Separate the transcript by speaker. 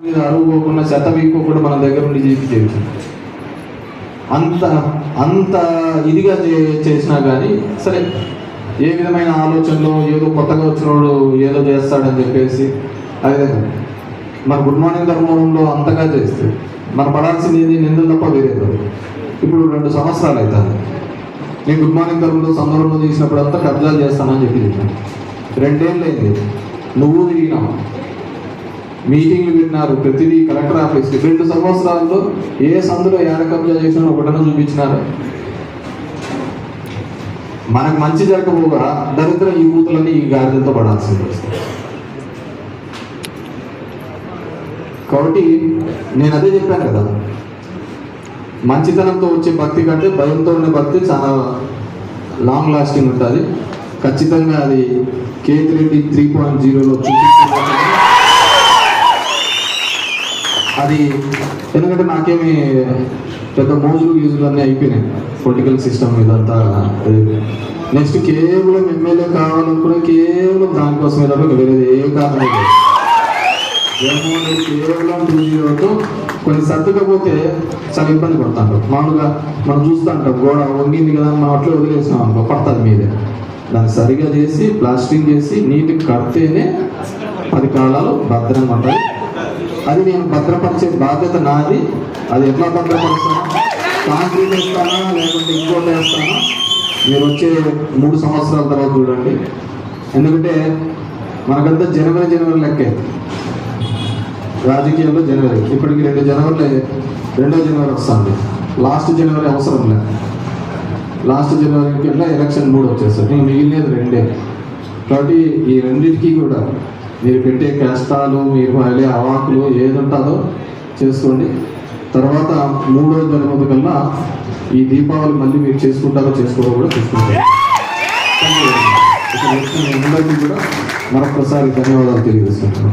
Speaker 1: మీద అరుగుకోకుండా చెత్త వీక్కోకుండా మన దగ్గర ఉండి చేయొచ్చు. అంత అంత ఇదిగా చేసినా కానీ సరే, ఏ విధమైన ఆలోచనలో ఏదో కొత్తగా వచ్చినోడు ఏదో చేస్తాడని చెప్పేసి అదే మన గుడ్ మార్నింగ్ ధర్మంలో అంతగా చేస్తే మనం పడాల్సింది ఏది నిందలు తప్ప వేరే కాదు. ఇప్పుడు 2 సంవత్సరాలు అవుతుంది. నేను గుడ్ మార్నింగ్ ధర్మంలో సందర్భంలో తీసినప్పుడు అంతా కబ్జాలు చేస్తానని చెప్పి చెప్పాను. 2 ఏళ్ళు అయింది. నువ్వు తిరిగినావు, మీటింగ్లు పెట్టినారు, ప్రతిదీ కలెక్టర్ ఆఫీస్. 2 సంవత్సరాల్లో ఏ సందులో ఏడ కబ్జా చేసినా ఒకటన చూపించినారు. మనకు మంచి జరగబోగా దరిద్ర ఈ కూతులని ఈ గాడిదలతో పడాల్సింది వస్తుంది. కాబట్టి నేను అదే చెప్పాను కదా, మంచితనంతో వచ్చే భక్తి కంటే భయంతో ఉండే భక్తి చాలా లాంగ్ లాస్టింగ్ ఉంటుంది. ఖచ్చితంగా అది కేతిరెడ్డి 3.0లో చూపిస్తుంది. అది ఎందుకంటే నాకేమి పెద్ద మోజులు గీజులు అన్నీ అయిపోయినాయి పొలిటికల్ సిస్టమ్ ఇదంతా. నెక్స్ట్ కేవలం ఎమ్మెల్యే కావాలనుకునే కేవలం దానికోసమే తప్ప వేరేది ఏ కారణం లేదు. కేవలం 2.0తో కొన్ని సర్దుకపోతే చాలా ఇబ్బంది పడతాడు. మామూలుగా మనం చూస్తూ ఉంటాం, గోడ వంగింది కదా మనం అట్లా వదిలేసినాం అనుకో, పడుతుంది మీదే. దాన్ని సరిగా చేసి ప్లాస్టింగ్ చేసి నీట్గా కడితేనే 10 కాలాలు భద్రంగా ఉంటాయి. అది నేను భద్రపరిచే బాధ్యత నాది. అది ఎట్లా భద్రపరుస్తానో, కాంక్రీట్ వేస్తానా లేకుంటే ఇంకోటి వేస్తానా మీరు వచ్చే 3 సంవత్సరాల తర్వాత చూడండి. ఎందుకంటే మనకంతా జనవరి లెక్కే రాజకీయాల్లో. జనవరి ఇప్పటికి 2 జనవరి వస్తుంది. లాస్ట్ జనవరి అవసరం లేదు. లాస్ట్ జనవరికి ఇట్లా ఎలక్షన్ 3 వచ్చేస్తుంది. నేను మిగిలినది 2. కాబట్టి ఈ రెండింటికి కూడా మీరు పెట్టే కష్టాలు, మీరు వెళ్ళే అవాకులు ఏది ఉంటుందో చేసుకోండి. తర్వాత 3వ జనవరి కల్లా ఈ దీపావళి మళ్ళీ మీరు చేసుకుంటారో చేసుకోవడం కూడా చూసుకుంటారు. అందరికీ కూడా మరొకసారి ధన్యవాదాలు తెలియజేస్తున్నాను.